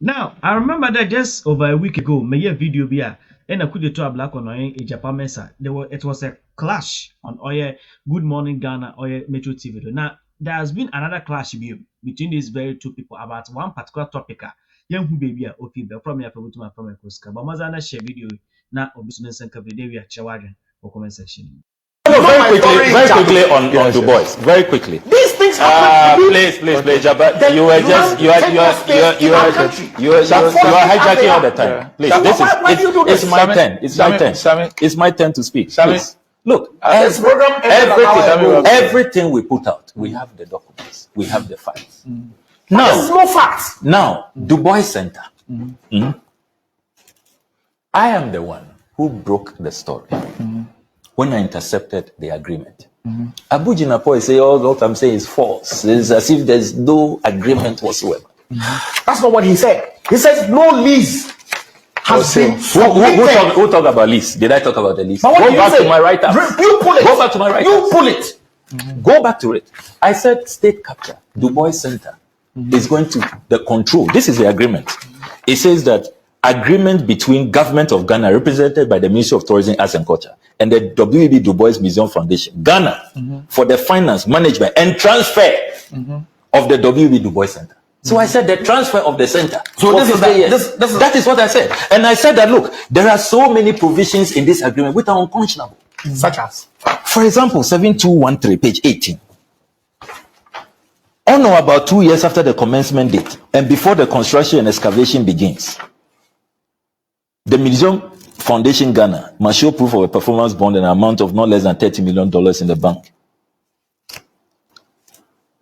Now, I remember that just over a week ago, my video be and Okudzato black on Egyapa Mercer. It was a clash on Oye Good Morning Ghana Oye Metro TV. Now, there has been another clash between these very two people about one particular topic. Young who baby are okay, but from your to my family Koska. But Mazana share video now or business and cover day we are chawajan or comment section. Very quickly on Du Bois. Very quickly. These things happen. Please, Jabba. You are hijacking all the time. Please, it's my turn. It's my turn to speak. Please. Look, everything we put out, we have the documents, we have the facts. Now, Du Bois Center. I am the one who broke the story. When I intercepted the agreement. Abu Jinapo is saying all what I'm saying is false. It's as if there's no agreement whatsoever. That's not what he said. He says no lease has been who talk about lease? Did I talk about the lease? Go back to my write-up. You pull it. Go back to my write-up. You pull it. Go back to it. I said state capture, Du Bois Center is going to the control. This is the agreement. It says that agreement between government of Ghana, represented by the Ministry of Tourism, Arts and Culture, and the W.E.B. Du Bois Museum Foundation, Ghana, for the finance, management, and transfer of the W.E.B. Du Bois Center. So I said the transfer of the center. So that is what I said. And I said that, look, there are so many provisions in this agreement which are unconscionable. Such as? For example, 7213, page 18. On or about 2 years after the commencement date, and before the construction and excavation begins, the Museum Foundation Ghana must show proof of a performance bond and an amount of not less than $30 million in the bank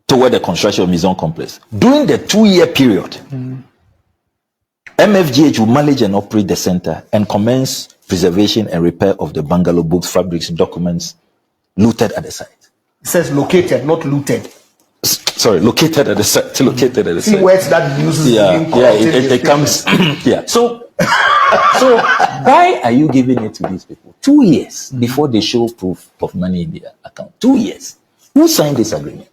toward the construction of Museum Complex. During the 2-year period, MFGH will manage and operate the center and commence preservation and repair of the bungalow, books, fabrics, documents looted at the site. It says located, not looted. Sorry, located at the site. Located at the site. See words that uses. It comes. Yeah. So why are you giving it to these people 2 years before they show proof of money in their account? 2 years. Who signed this agreement?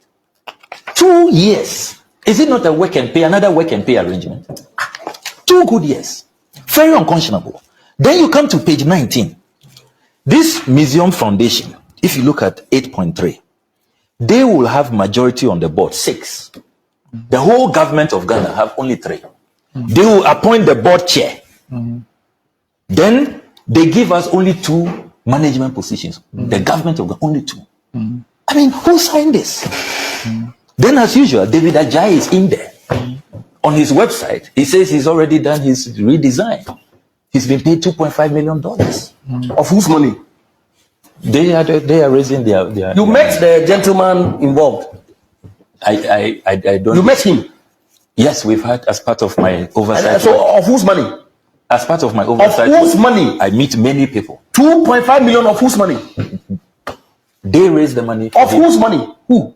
2 years. Is it not a work and pay, another work and pay arrangement? 2 good years. Very unconscionable. Then you come to page 19. This Museum Foundation, if you look at 8.3, they will have majority on the board, 6. The whole government of Ghana have only 3. They will appoint the board chair. Then they give us only 2 management positions. The government of Ghana, only 2. I mean, who signed this? Then, as usual, David Ajayi is in there. On his website, he says he's already done his redesign. He's been paid $2.5 million. Of whose money? They are raising their You met the gentleman involved. I don't. You met him. Yes, we've had as part of my oversight. So, of whose money? As part of my oversight. Of whose money? I meet many people. 2.5 million of whose money? They raise the money. Of whose money? Who?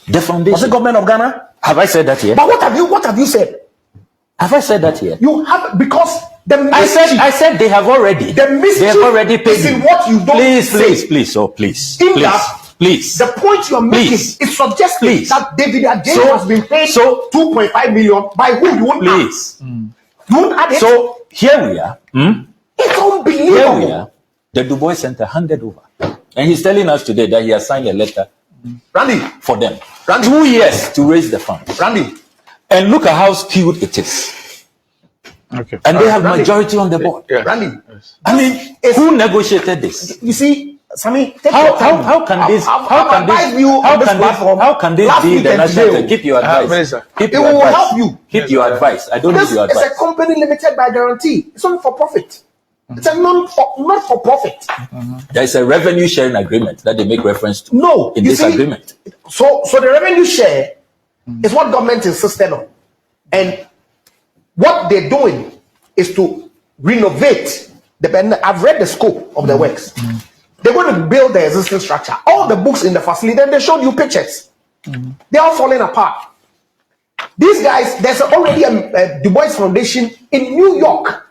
The foundation. Was the government of Ghana? Have I said that here? But what have you said? Have I said that here? You have, because the mischief, I said they have already. The mischief they have already paid is in what you don't please, say. Please. The point you are making is suggesting that David Ajayi has been paid 2.5 million by who you won't add. You won't add it. So here we are. It's unbelievable. Here we are. The Du Bois Center handed over. And he's telling us today that he has signed a letter for them. 2 years to raise the fund. And look at how skewed it is. Okay. And they have majority on the board. Randy. I mean, who negotiated this? You see, Sammy, how can this be the national? Keep your advice. Keep your will advice. help you. Keep your advice. I don't need your advice. It's a company limited by guarantee. It's not for profit. It's a not for profit. There is a revenue sharing agreement that they make reference to. No, in this agreement. So the revenue share is what government insisted on, and what they're doing is to renovate the. I've read the scope of the works. They're going to build the existing structure. All the books in the facility, then they showed you pictures. They're all falling apart. These guys, there's already a Du Bois Foundation in New York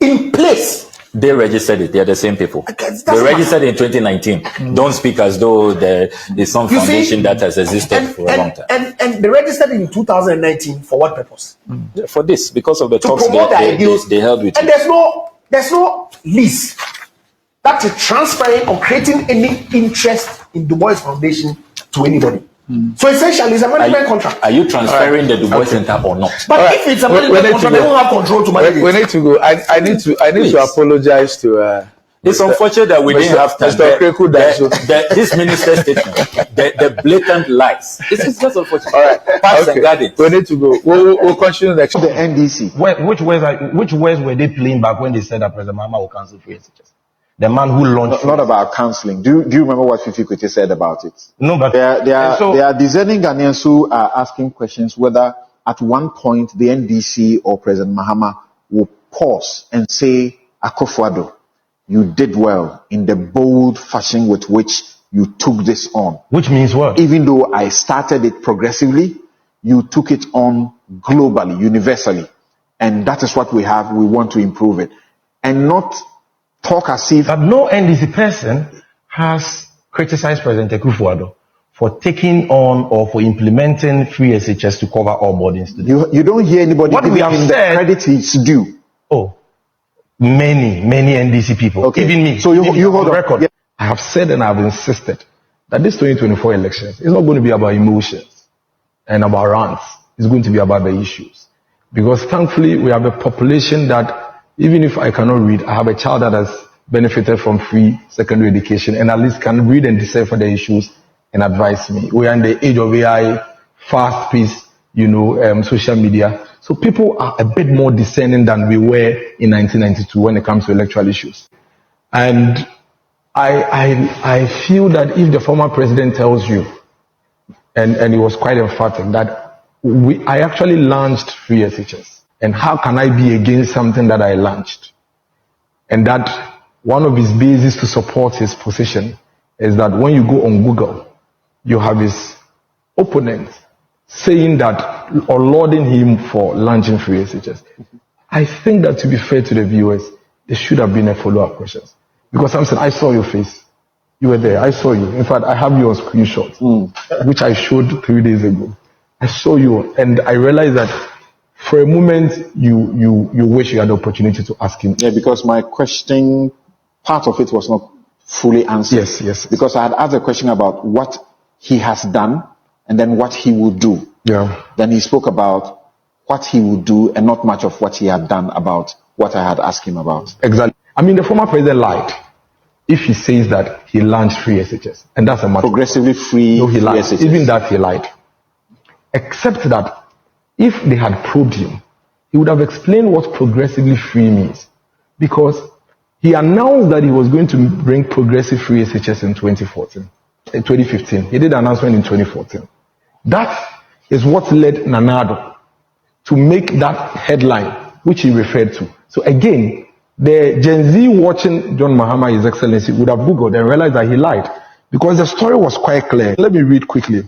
in place They registered it. They're the same people. They registered in 2019. Don't speak as though there is some foundation that has existed for a long time. And they registered in 2019 for what purpose? For this, because of the talks they held with and you. There's no lease that is transferring or creating any interest in Du Bois Foundation to anybody. So essentially, it's a management contract. Are you transferring the Du Bois Center or not? But if it's a management contract, they don't have control to manage it. We need to go. I need to apologize to. It's unfortunate that we didn't have time. This minister's statement, the blatant lies. It's just unfortunate. All right, pass and guard it. We need to go. We'll continue next. The NDC. Which words were they playing back when they said that President Mahama will cancel free SHS? The man who launched. Not about cancelling. Do you remember what Fifi Kuti said about it? No, but there are discerning Ghanaians who are asking questions whether at one point the NDC or President Mahama will pause and say, Akufo-Addo, you did well in the bold fashion with which you took this on. Which means what? Even though I started it progressively, you took it on globally, universally. And that is what we have. We want to improve it. And not talk as if... But no NDC person has criticized President Akufo-Addo for taking on or for implementing free SHS to cover all boarding students. You don't hear anybody what giving him the credit he's due. Oh, many NDC people, okay. Even me. So you hold on record. Yeah. I have said and I have insisted that this 2024 elections is not going to be about emotions and about rants. It's going to be about the issues. Because thankfully we have a population that, even if I cannot read, I have a child that has benefited from free secondary education and at least can read and decipher the issues and advise me. We are in the age of AI, fast-paced, social media. So people are a bit more discerning than we were in 1992 when it comes to electoral issues. And I feel that if the former president tells you, and he was quite emphatic, that I actually launched free SHS. And how can I be against something that I launched? And that one of his bases to support his position is that when you go on Google, you have his opponent saying that or lauding him for launching free SHS. I think that to be fair to the viewers, there should have been a follow-up question. Because Samson, I saw your face. You were there. I saw you. In fact, I have you on screenshot, which I showed 3 days ago. I saw you and I realized that for a moment, you wish you had the opportunity to ask him. Yeah, because my question, part of it was not fully answered. Yes. Because I had asked a question about what he has done and then what he will do. Yeah. Then he spoke about what he would do and not much of what he had done about what I had asked him about. Exactly. I mean, the former president lied if he says that he launched free SHS. And that's a matter. Progressively free. No, he lied. SHS. Even that he lied. Except that if they had probed him, he would have explained what progressively free means. Because he announced that he was going to bring progressive free SHS in 2015. He did an announcement in 2014. That is what led Nanado to make that headline, which he referred to. So again, the Gen Z watching John Mahama, His Excellency, would have Googled and realized that he lied. Because the story was quite clear. Let me read quickly.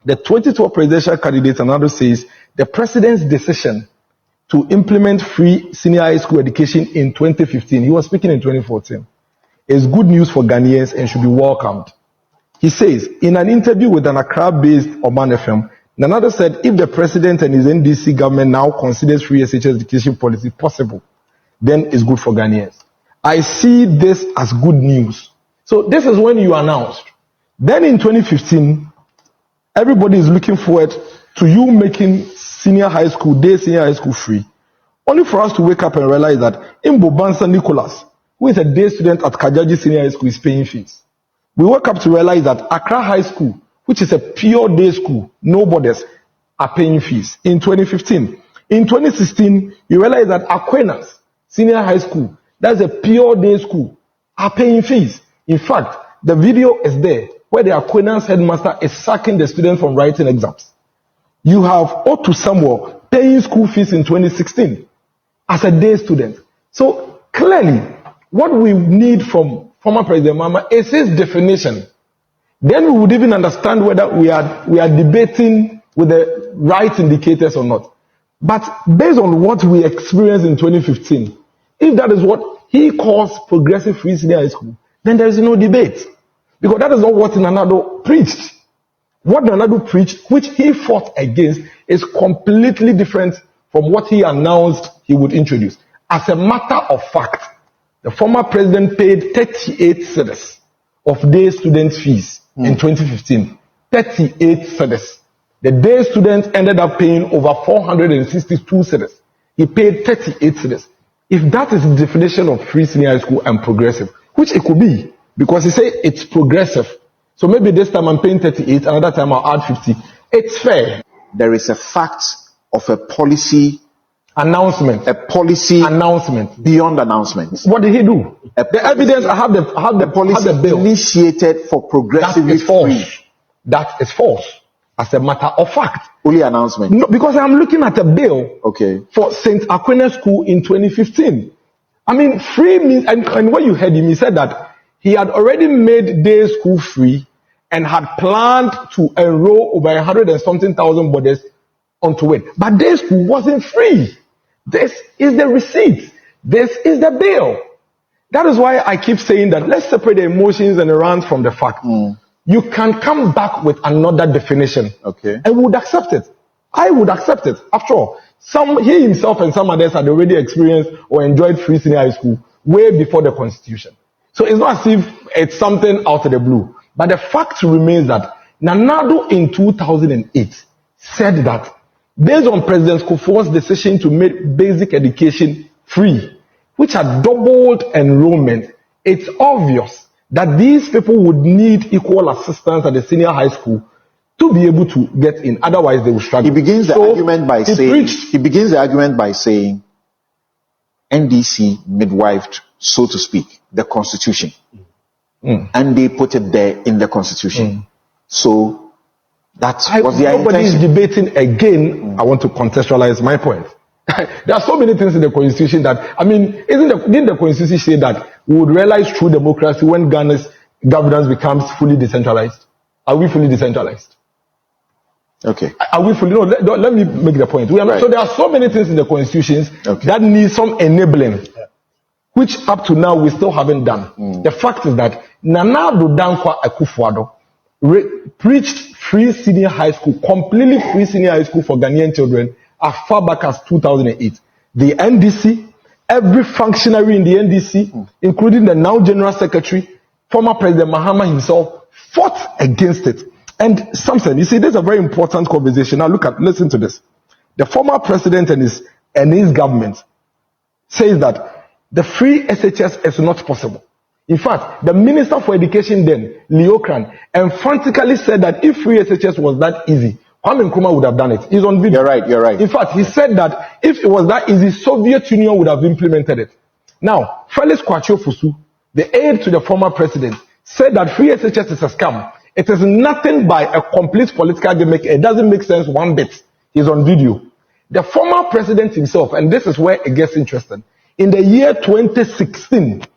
The 2012 presidential candidate, Nanado, says the president's decision to implement free senior high school education in 2015, he was speaking in 2014, is good news for Ghanaians and should be welcomed. He says, in an interview with an Accra-based Oman FM, Nanado said if the president and his NDC government now considers free SHS education policy possible, then it's good for Ghanaians. I see this as good news. So this is when you announced. Then in 2015, everybody is looking forward to you making senior high school free. Only for us to wake up and realize that Imbo Bansa Nicholas, who is a day student at Kajaji Senior High School, is paying fees. We woke up to realize that Accra High School, which is a pure day school, no borders, are paying fees in 2015. In 2016, you realize that Aquinas Senior High School, that's a pure day school, are paying fees. In fact, the video is there where the Aquinas headmaster is sacking the students from writing exams. You have Otu Samuel paying school fees in 2016 as a day student. So clearly, what we need from former President Mahama is his definition. Then we would even understand whether we are debating with the right indicators or not. But based on what we experienced in 2015, if that is what he calls progressive free senior high school, then there is no debate. Because that is not what Nanado preached. What Nanado preached, which he fought against, is completely different from what he announced he would introduce. As a matter of fact, the former president paid 38 cedis of day student fees in 2015. 38 cedis. The day students ended up paying over 462 cedis. He paid 38 cedis. If that is the definition of free senior high school and progressive, which it could be, because he said it's progressive. So maybe this time I'm paying 38, another time I'll add 50. It's fair. There is a fact of a policy Announcement. Announcement. beyond announcement. What did he do? The evidence, I have the Policy bill. initiated for That progressively is false. free. That is false. As a matter of fact. Only announcement. No, because I'm looking at a bill Okay. for St. Aquinas School in 2015. I mean, free means, and when you heard him, he said that he had already made day school free and had planned to enroll over 100 and something thousand bodies onto it. But day school wasn't free. This is the receipt. This is the bill. That is why I keep saying that let's separate the emotions and the rants from the fact. You can come back with another definition. Okay. And we would accept it. I would accept it. After all, he himself and some others had already experienced or enjoyed free senior high school way before the Constitution. So it's not as if it's something out of the blue. But the fact remains that Nanado in 2008 said that based on President Kufuor's decision to make basic education free, which had doubled enrollment, it's obvious that these people would need equal assistance at the senior high school to be able to get in. Otherwise, they will struggle. He begins the argument by saying NDC midwifed, so to speak, the Constitution. And they put it there in the Constitution. So that was the Nobody is intention. debating again. I want to contextualize my point. There are so many things in the Constitution that, I mean, didn't the Constitution say that we would realize true democracy when Ghana's governance becomes fully decentralized? Are we fully decentralized? Okay. Are we fully? No, let me make the point. Right. So there are so many things in the constitutions Okay. that need some enabling, which up to now we still haven't done. The fact is that Nana Addo Dankwa Akufo-Addo preached free senior high school, completely free senior high school for Ghanaian children as far back as 2008. The NDC, every functionary in the NDC, including the now General Secretary, former President Mahama himself, fought against it. And Samson, you see, this is a very important conversation. Now listen to this. The former president and his government says that the free SHS is not possible. In fact, the Minister for Education then, Leo Kran, emphatically said that if free SHS was that easy, Kwame Nkrumah would have done it. He's on video. You're right. In fact, he said that if it was that easy, Soviet Union would have implemented it. Now, Felix Kwachio Fusu, the aide to the former president, said that free SHS is a scam. It is nothing but a complete political gimmick. It doesn't make sense one bit. He's on video. The former president himself, and this is where it gets interesting, in the year 2016,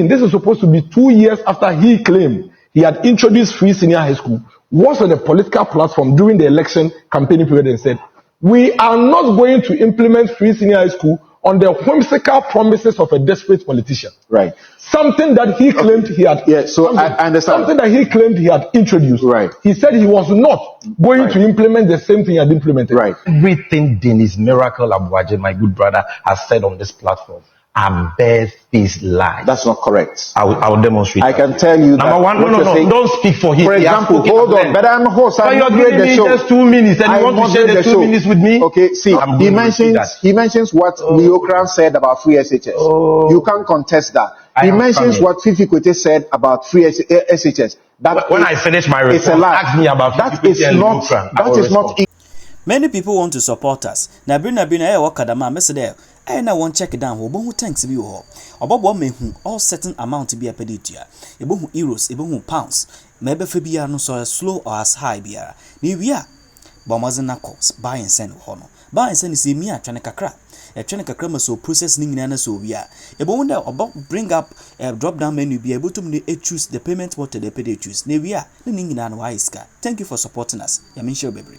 this is supposed to be 2 years after he claimed he had introduced free senior high school, was on a political platform during the election campaigning period and said, we are not going to implement free senior high school on the whimsical promises of a desperate politician. Right. Something that he claimed he had. Yeah, so I understand. Something that he claimed he had introduced. Right. He said he was not going to implement the same thing he had implemented. Right. Everything Dennis Miracle Abuaje, my good brother, has said on this platform are bare-faced lies. That's not correct. I will demonstrate. I can tell you that. Number one, no, don't speak for him. For He has example, spoken hold at on, length. but I'm a host. But I you're moderate giving the me show. just 2 minutes and I you want to share moderate the 2 minutes with me? Okay, see, I'm he going to do that. mentions what Leo Kran said about free SHS. You can't contest that. I He am mentions coming. what Fifi Kwete said about free SHS. That When is- I finish my it's a report, lie. ask me about that Fifi is Kwete and not. Leo Kran. I That will is not. respond. Many people want to support us. Na bring na wakadama mesede. Na won check down wo bohu tanks bi wo. Obobo mehu all certain amount bi apeditua. Ebohu euros, ebohu pounds. Ma ebe fa bia no so slow or as high bia. Ni wia bomazen na cost buy and send ho no. Buy and send is mi atwane kakra. Atwane kakra ma so process ni nyina na so wia. Ebohu da obo bring up drop down menu bi able to choose the payment what the pay choose. Na wia ni nyina na wa iska. Thank you for supporting us. Ya mention bebre.